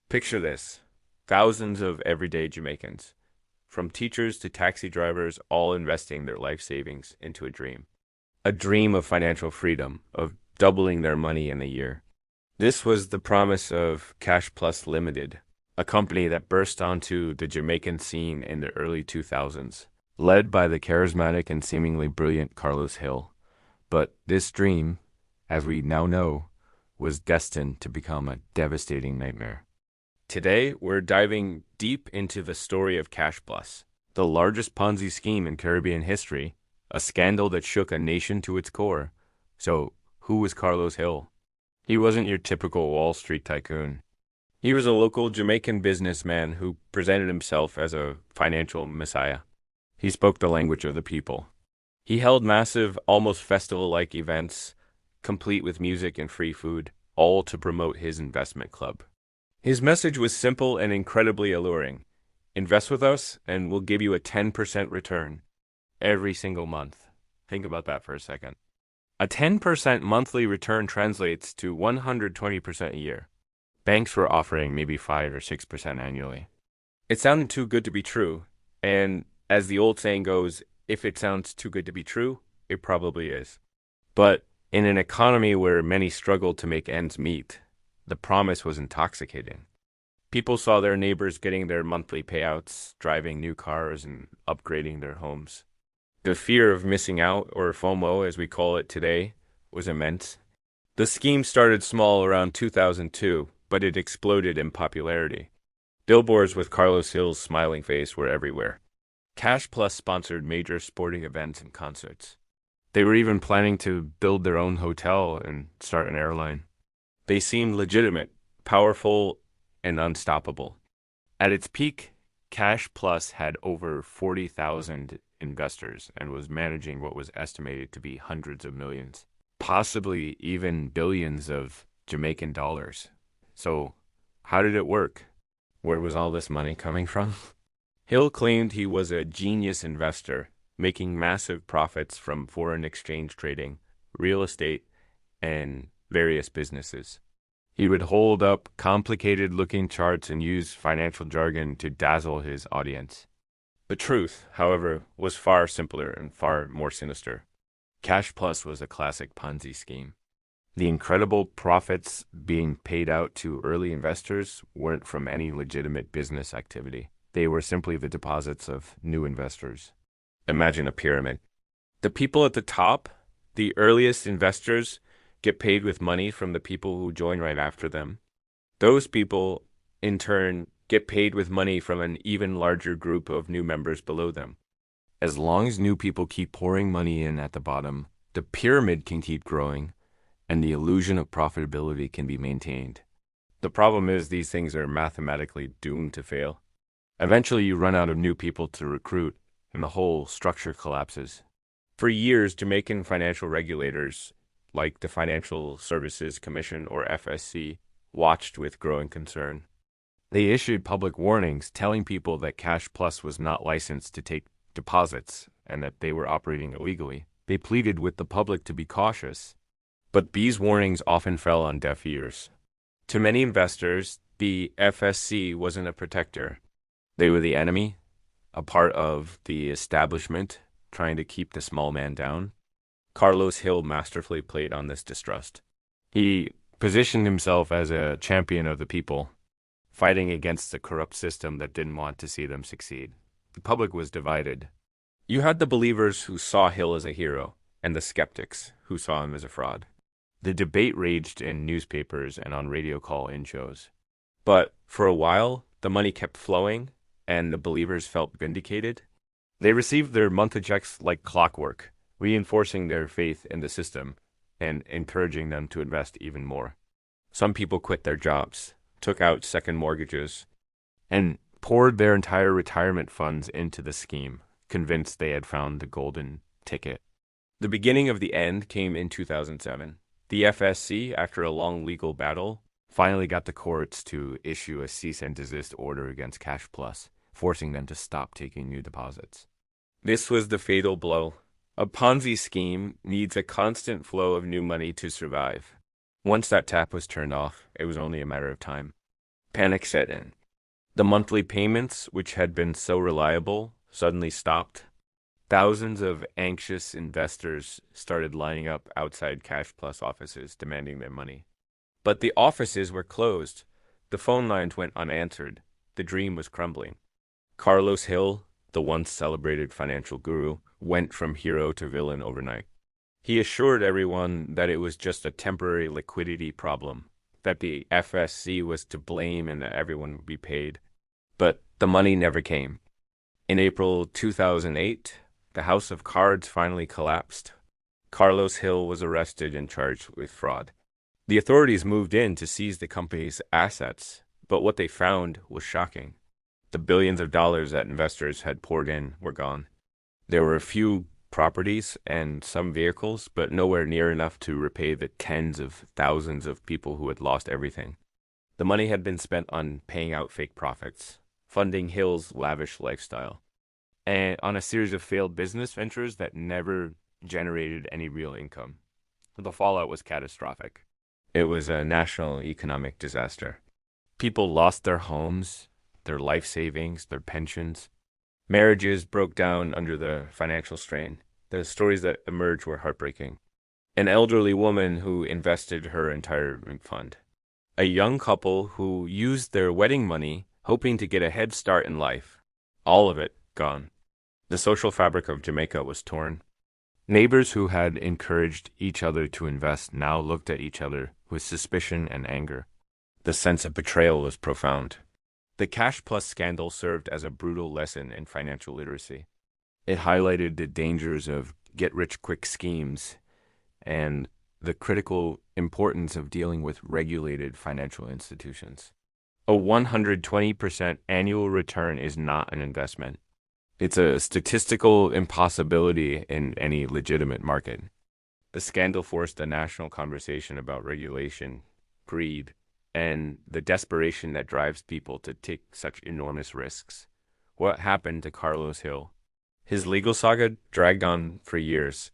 Picture this. Thousands of everyday Jamaicans, from teachers to taxi drivers, all investing their life savings into a dream. A dream of financial freedom, of doubling their money in a year. This was the promise of Cash Plus Limited, a company that burst onto the Jamaican scene in the early 2000s, led by the charismatic and seemingly brilliant Carlos Hill. But this dream, as we now know, was destined to become a devastating nightmare. Today, we're diving deep into the story of Cash Plus, the largest Ponzi scheme in Caribbean history, a scandal that shook a nation to its core. So, who was Carlos Hill? He wasn't your typical Wall Street tycoon. He was a local Jamaican businessman who presented himself as a financial messiah. He spoke the language of the people. He held massive, almost festival-like events, complete with music and free food, all to promote his investment club. His message was simple and incredibly alluring. Invest with us, and we'll give you a 10% return every single month. Think about that for a second. A 10% monthly return translates to 120% a year. Banks were offering maybe 5 or 6% annually. It sounded too good to be true, and as the old saying goes, if it sounds too good to be true, it probably is. But in an economy where many struggled to make ends meet, the promise was intoxicating. People saw their neighbors getting their monthly payouts, driving new cars, and upgrading their homes. The fear of missing out, or FOMO as we call it today, was immense. The scheme started small around 2002, but it exploded in popularity. Billboards with Carlos Hill's smiling face were everywhere. Cash Plus sponsored major sporting events and concerts. They were even planning to build their own hotel and start an airline. They seemed legitimate, powerful, and unstoppable. At its peak, Cash Plus had over 40,000 investors and was managing what was estimated to be hundreds of millions, possibly even billions of Jamaican dollars. So, how did it work? Where was all this money coming from? Hill claimed he was a genius investor, making massive profits from foreign exchange trading, real estate, and various businesses. He would hold up complicated-looking charts and use financial jargon to dazzle his audience. The truth, however, was far simpler and far more sinister. Cash Plus was a classic Ponzi scheme. The incredible profits being paid out to early investors weren't from any legitimate business activity. They were simply the deposits of new investors. Imagine a pyramid. The people at the top, the earliest investors, get paid with money from the people who join right after them. Those people, in turn, get paid with money from an even larger group of new members below them. As long as new people keep pouring money in at the bottom, the pyramid can keep growing, and the illusion of profitability can be maintained. The problem is these things are mathematically doomed to fail. Eventually, you run out of new people to recruit, and the whole structure collapses. For years, Jamaican financial regulators, like the Financial Services Commission or FSC, watched with growing concern. They issued public warnings telling people that Cash Plus was not licensed to take deposits and that they were operating illegally. They pleaded with the public to be cautious. But these warnings often fell on deaf ears. To many investors, the FSC wasn't a protector. They were the enemy, a part of the establishment trying to keep the small man down. Carlos Hill masterfully played on this distrust. He positioned himself as a champion of the people, fighting against the corrupt system that didn't want to see them succeed. The public was divided. You had the believers who saw Hill as a hero, and the skeptics who saw him as a fraud. The debate raged in newspapers and on radio call-in shows. But for a while, the money kept flowing, and the believers felt vindicated. They received their monthly checks like clockwork, reinforcing their faith in the system and encouraging them to invest even more. Some people quit their jobs, took out second mortgages, and poured their entire retirement funds into the scheme, convinced they had found the golden ticket. The beginning of the end came in 2007. The FSC, after a long legal battle, finally got the courts to issue a cease and desist order against Cash Plus, forcing them to stop taking new deposits. This was the fatal blow. A Ponzi scheme needs a constant flow of new money to survive. Once that tap was turned off, it was only a matter of time. Panic set in. The monthly payments, which had been so reliable, suddenly stopped. Thousands of anxious investors started lining up outside Cash Plus offices demanding their money. But the offices were closed. The phone lines went unanswered. The dream was crumbling. Carlos Hill, the once celebrated financial guru, went from hero to villain overnight. He assured everyone that it was just a temporary liquidity problem, that the FSC was to blame and that everyone would be paid. But the money never came. In April 2008, the House of Cards finally collapsed. Carlos Hill was arrested and charged with fraud. The authorities moved in to seize the company's assets, but what they found was shocking. The billions of dollars that investors had poured in were gone. There were a few properties and some vehicles, but nowhere near enough to repay the tens of thousands of people who had lost everything. The money had been spent on paying out fake profits, funding Hill's lavish lifestyle, and on a series of failed business ventures that never generated any real income. The fallout was catastrophic. It was a national economic disaster. People lost their homes, their life savings, their pensions. Marriages broke down under the financial strain. The stories that emerged were heartbreaking. An elderly woman who invested her entire fund. A young couple who used their wedding money hoping to get a head start in life. All of it gone. The social fabric of Jamaica was torn. Neighbors who had encouraged each other to invest now looked at each other with suspicion and anger. The sense of betrayal was profound. The Cash Plus scandal served as a brutal lesson in financial literacy. It highlighted the dangers of get-rich-quick schemes and the critical importance of dealing with regulated financial institutions. A 120% annual return is not an investment. It's a statistical impossibility in any legitimate market. The scandal forced a national conversation about regulation, greed, and the desperation that drives people to take such enormous risks. What happened to Carlos Hill? His legal saga dragged on for years.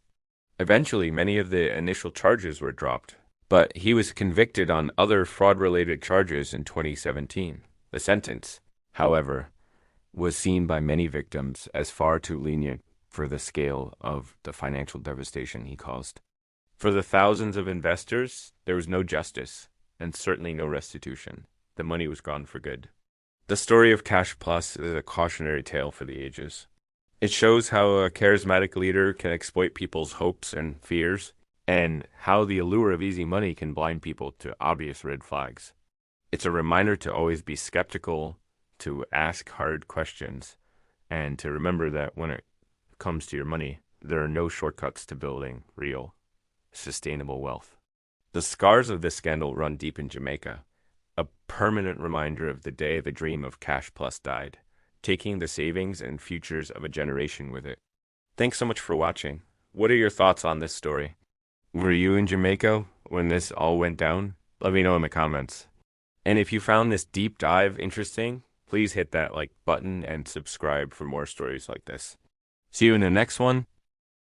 Eventually, many of the initial charges were dropped, but he was convicted on other fraud-related charges in 2017. The sentence, however, was seen by many victims as far too lenient for the scale of the financial devastation he caused. For the thousands of investors, there was no justice, and certainly no restitution. The money was gone for good. The story of Cash Plus is a cautionary tale for the ages. It shows how a charismatic leader can exploit people's hopes and fears, and how the allure of easy money can blind people to obvious red flags. It's a reminder to always be skeptical, to ask hard questions, and to remember that when it comes to your money, there are no shortcuts to building real, sustainable wealth. The scars of this scandal run deep in Jamaica, a permanent reminder of the day the dream of Cash Plus died, taking the savings and futures of a generation with it. Thanks so much for watching. What are your thoughts on this story? Were you in Jamaica when this all went down? Let me know in the comments. And if you found this deep dive interesting, please hit that like button and subscribe for more stories like this. See you in the next one.